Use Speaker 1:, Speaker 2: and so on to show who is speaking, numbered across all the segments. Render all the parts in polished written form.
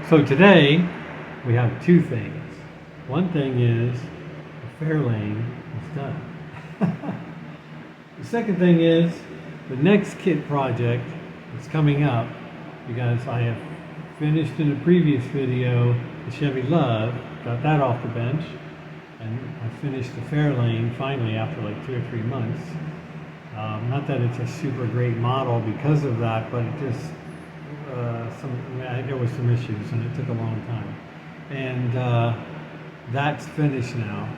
Speaker 1: So today we have two things. One thing is the Fairlane is done. The second thing is the next kit project is coming up because I have finished in the previous video the Chevy Love, got that off the bench, and I finished the Fairlane finally after like 2 or 3 months. Not that it's a super great model because of that, but it just there was some issues and it took a long time. And that's finished now.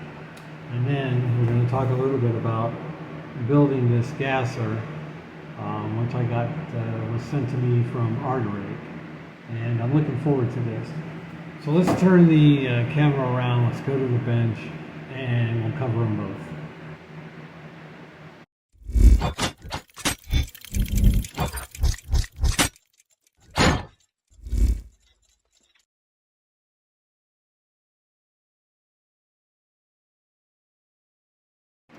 Speaker 1: And then we're going to talk a little bit about building this gasser, which I got was sent to me from Artery, and I'm looking forward to this. So let's turn the camera around. Let's go to the bench, and we'll cover them both.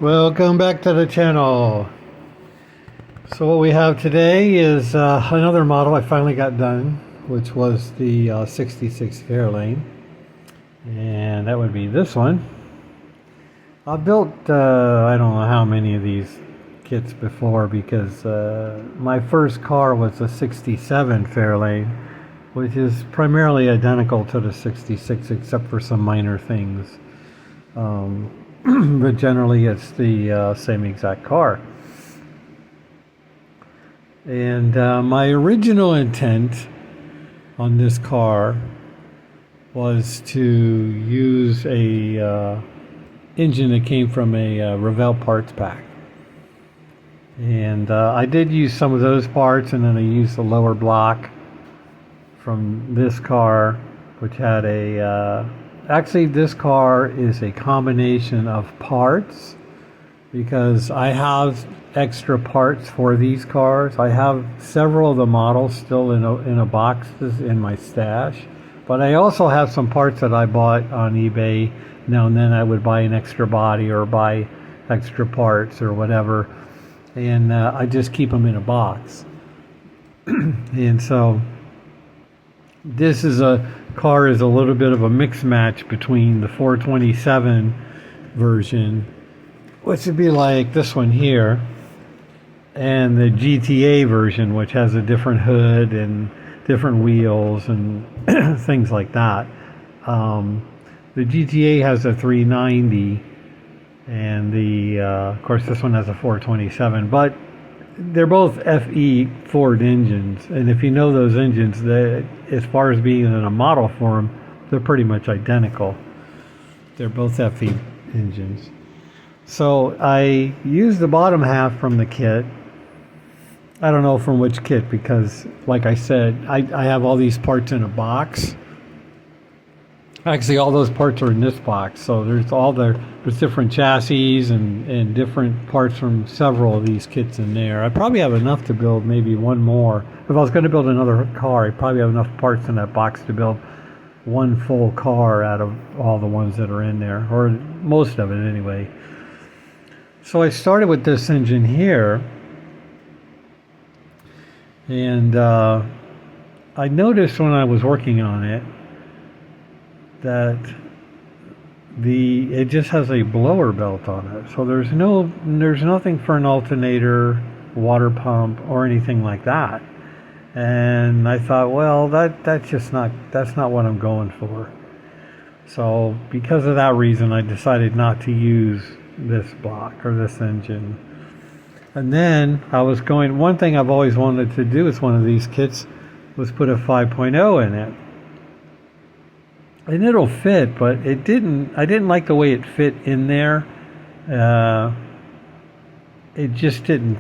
Speaker 1: Welcome back to the channel. So what we have today is another model I finally got done, which was the 66 Fairlane, and that would be this one. I built I don't know how many of these kits before because my first car was a 67 Fairlane, which is primarily identical to the 66 except for some minor things. But generally it's the same exact car. And my original intent on this car was to use a engine that came from a Revell parts pack. And I did use some of those parts, and then I used the lower block from this car, which had a actually, this car is a combination of parts because I have extra parts for these cars. I have several of the models still in a boxes in my stash, but I also have some parts that I bought on eBay. Now and then I would buy an extra body or buy extra parts or whatever, and I just keep them in a box. And so this is car is a little bit of a mix match between the 427 version, which would be like this one here, and the GTA version, which has a different hood and different wheels and things like that. The GTA has a 390, and of course this one has a 427, but they're both FE Ford engines, and if you know those engines, as far as being in a model form, they're pretty much identical. They're both FE engines. So I used the bottom half from the kit. I don't know from which kit because, like I said, I have all these parts in a box. Actually, all those parts are in this box. So there's different chassis and different parts from several of these kits in there. I probably have enough to build maybe one more. If I was going to build another car, I probably have enough parts in that box to build one full car out of all the ones that are in there, or most of it anyway. So I started with this engine here, and I noticed when I was working on it that it just has a blower belt on it, so there's nothing for an alternator, water pump, or anything like that. And I thought, well, that's not what I'm going for. So because of that reason, I decided not to use this block or this engine. And then one thing I've always wanted to do with one of these kits was put a 5.0 in it. And it'll fit, but I didn't like the way it fit in there. It just didn't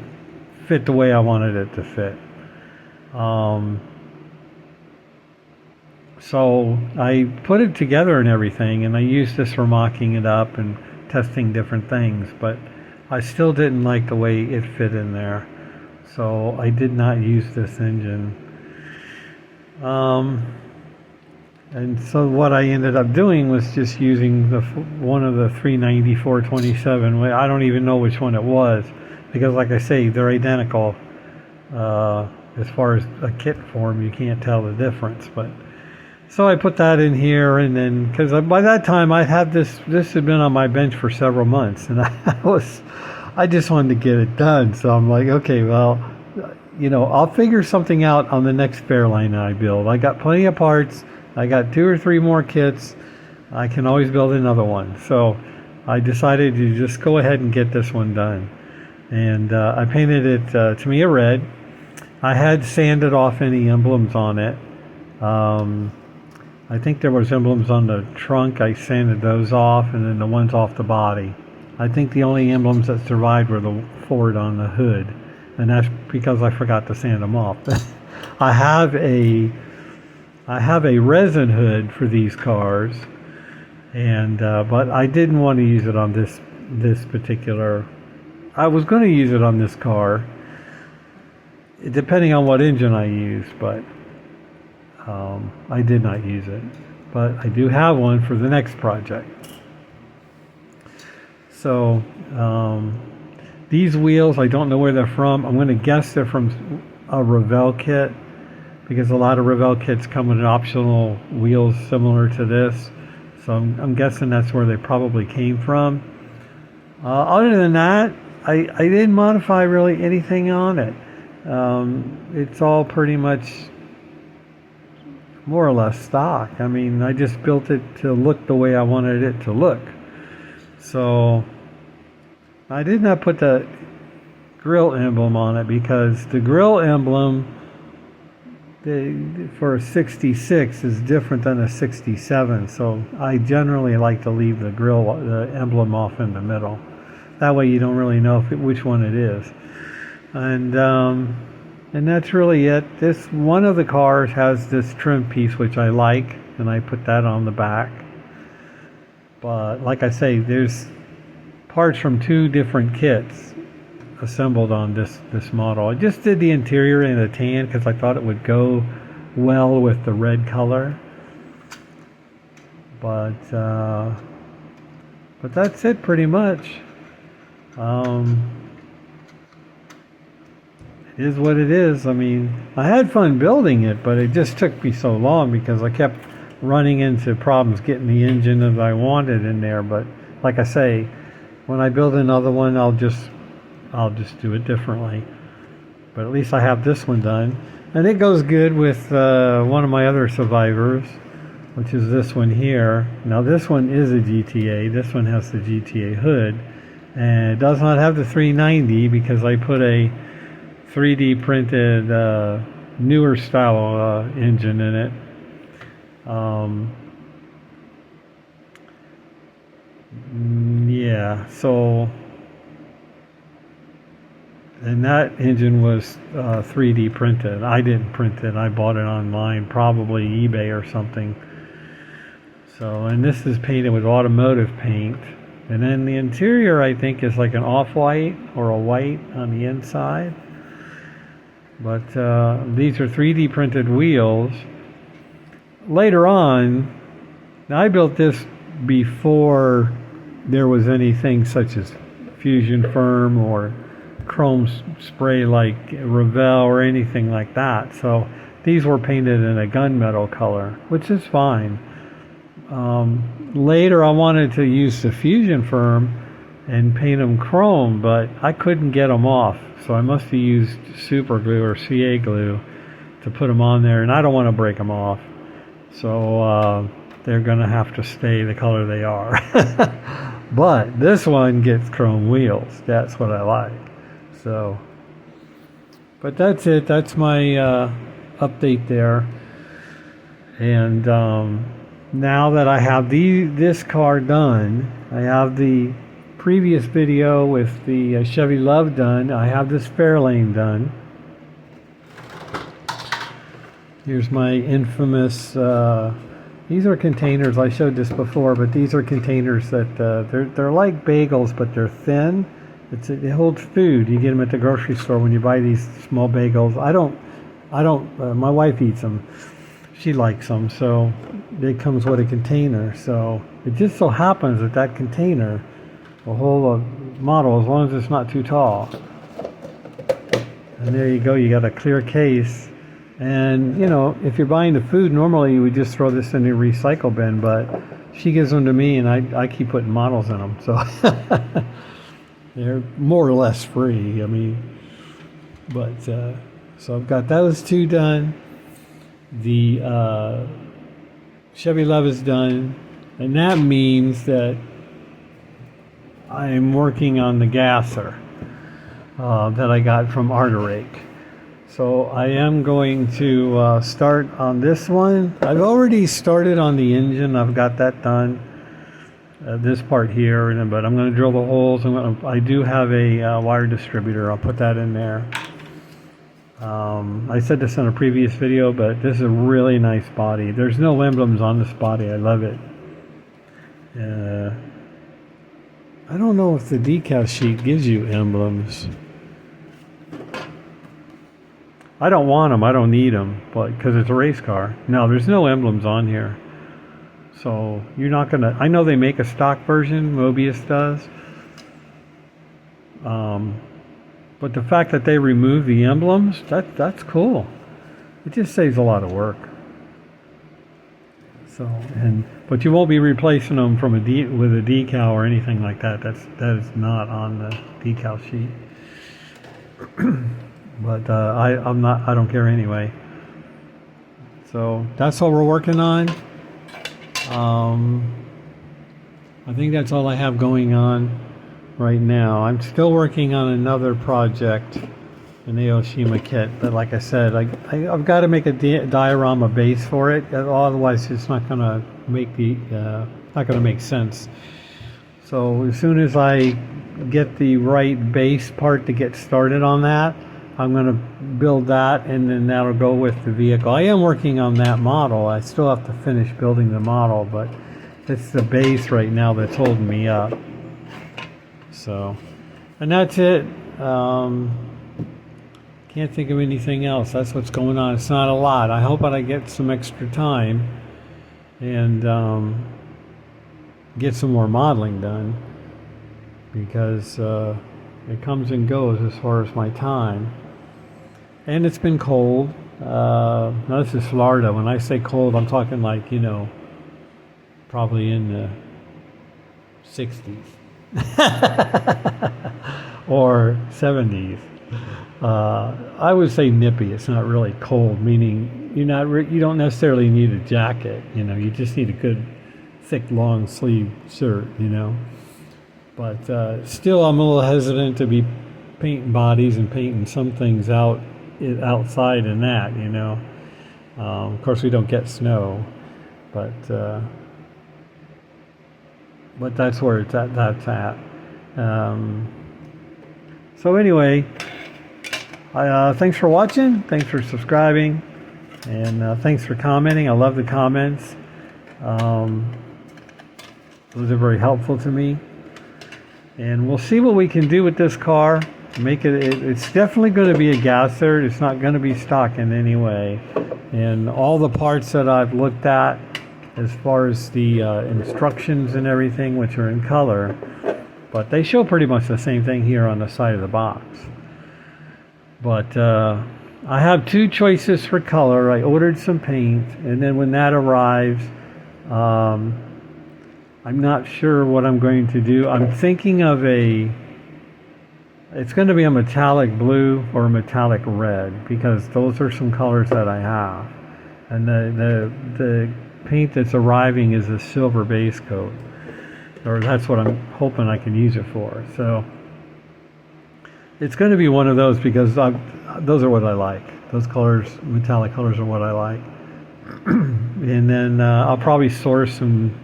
Speaker 1: fit the way I wanted it to fit. So I put it together and everything, and I used this for mocking it up and testing different things, but I still didn't like the way it fit in there. So I did not use this engine. And so what I ended up doing was just using one of the 390 427. I don't even know which one it was, because like I say, they're identical. As far as a kit form, you can't tell the difference. But So I put that in here, and then because by that time I had this had been on my bench for several months, and I just wanted to get it done. So I'm like, okay, well, I'll figure something out on the next Fairlane I build. I got plenty of parts. I got 2 or 3 more kits. I can always build another one. So I decided to just go ahead and get this one done. And I painted it Tamiya red. I had sanded off any emblems on it. I think there was emblems on the trunk. I sanded those off, and then the ones off the body. I think the only emblems that survived were the Ford on the hood, and that's because I forgot to sand them off. I have a resin hood for these cars, and but I didn't want to use it on this particular. I was going to use it on this car, depending on what engine I use, but I did not use it. But I do have one for the next project. So these wheels, I don't know where they're from. I'm going to guess they're from a Revell kit, because a lot of Revell kits come with optional wheels similar to this. So I'm guessing that's where they probably came from. Other than that, I didn't modify really anything on it. It's all pretty much more or less stock. I mean, I just built it to look the way I wanted it to look. So I did not put the grill emblem on it, because the grill emblem for a 66 is different than a 67. So I generally like to leave the emblem off in the middle. That way you don't really know which one it is. And that's really it. This one of the cars has this trim piece which I like, and I put that on the back. But like I say, there's parts from 2 different kits assembled on this model. I just did the interior in a tan because I thought it would go well with the red color. But that's it pretty much. It is what it is. I mean, I had fun building it, but it just took me so long because I kept running into problems getting the engine that I wanted in there. But like I say, when I build another one, I'll just do it differently. But at least I have this one done, and it goes good with one of my other survivors, which is this one here. Now this one is a GTA. This one has the GTA hood, and it does not have the 390 because I put a 3D printed newer style engine in it. Yeah, so, and that engine was 3D printed. I didn't print it. I bought it online, probably eBay or something. So, and this is painted with automotive paint. And then the interior, I think, is like an off-white or a white on the inside. But these are 3D printed wheels. Later on, I built this before there was anything such as Fusion Firm or chrome spray like Revell or anything like that. So these were painted in a gunmetal color, which is fine. Later I wanted to use the Fusion Firm and paint them chrome, but I couldn't get them off. So I must have used super glue or CA glue to put them on there, and I don't want to break them off. So they're going to have to stay the color they are. But this one gets chrome wheels. That's what I like. So, but that's it. That's my update there. And now that I have this car done, I have the previous video with the Chevy Love done. I have this Fairlane done. Here's my infamous, these are containers. I showed this before, but these are containers that they're like bagels, but they're thin. It holds food. You get them at the grocery store when you buy these small bagels. I don't. My wife eats them. She likes them, so it comes with a container. So it just so happens that container will hold a model as long as it's not too tall. And there you go. You got a clear case. And, you know, if you're buying the food, normally you would just throw this in the recycle bin, but she gives them to me and I keep putting models in them. So they're more or less free. I mean, but, so I've got those two done. The Chevy Love is done. And that means that I'm working on the gasser that I got from Arterake. So I am going to start on this one. I've already started on the engine. I've got that done. This part here, but I'm going to drill the holes. I do have a wire distributor. I'll put that in there. I said this in a previous video, but this is a really nice body. There's no emblems on this body. I love it. I don't know if the decal sheet gives you emblems. I don't want them. I don't need them, but because it's a race car. No, there's no emblems on here. So you're not gonna. I know they make a stock version. Mobius does. But the fact that they remove the emblems, that's cool. It just saves a lot of work. So but you won't be replacing them from with a decal or anything like that. That is not on the decal sheet. But I don't care anyway. So that's what we're working on. I think that's all I have going on right now. I'm still working on another project, an Aoshima kit, but like I said, I've got to make a diorama base for it. Otherwise, it's not going to make sense. So as soon as I get the right base part to get started on that, I'm going to build that, and then that'll go with the vehicle. I am working on that model. I still have to finish building the model, but it's the base right now that's holding me up. So, and that's it. Can't think of anything else. That's what's going on. It's not a lot. I hope that I get some extra time and get some more modeling done, because it comes and goes as far as my time. And it's been cold. Now this is Florida. When I say cold, I'm talking like, you know, probably in the 60s or 70s. I would say nippy. It's not really cold, meaning you don't necessarily need a jacket. You know, you just need a good, thick, long sleeve shirt. You know, but still, I'm a little hesitant to be painting bodies and painting some things outside and that. You know, of course we don't get snow, but that's where that's at. So anyway. Thanks for watching, thanks for subscribing, and thanks for commenting. I love the comments. Those are very helpful to me. And we'll see what we can do with this car. It's definitely going to be a gasser. It's not going to be stock in any way. And all the parts that I've looked at, as far as the instructions and everything, which are in color, but they show pretty much the same thing here on the side of the box. But I have two choices for color. I ordered some paint, and then when that arrives, I'm not sure what I'm going to do. I'm thinking of it's going to be a metallic blue or a metallic red, because those are some colors that I have. And the paint that's arriving is a silver base coat, or that's what I'm hoping I can use it for. So it's going to be one of those, because those are what I like. Those colors, metallic colors, are what I like. And then I'll probably find some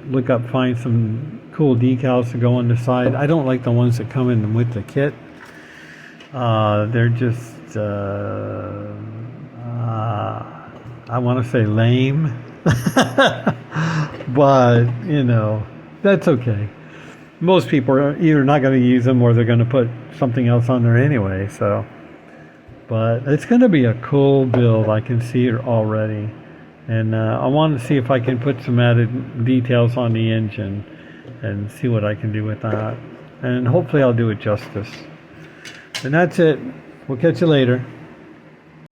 Speaker 1: cool decals to go on the side. I don't like the ones that come in with the kit. They're just, I want to say lame. But, you know, that's okay. Most people are either not going to use them, or they're going to put something else on there anyway. So, but it's going to be a cool build. I can see it already, and I want to see if I can put some added details on the engine and see what I can do with that. And hopefully I'll do it justice. And that's it. We'll catch you later.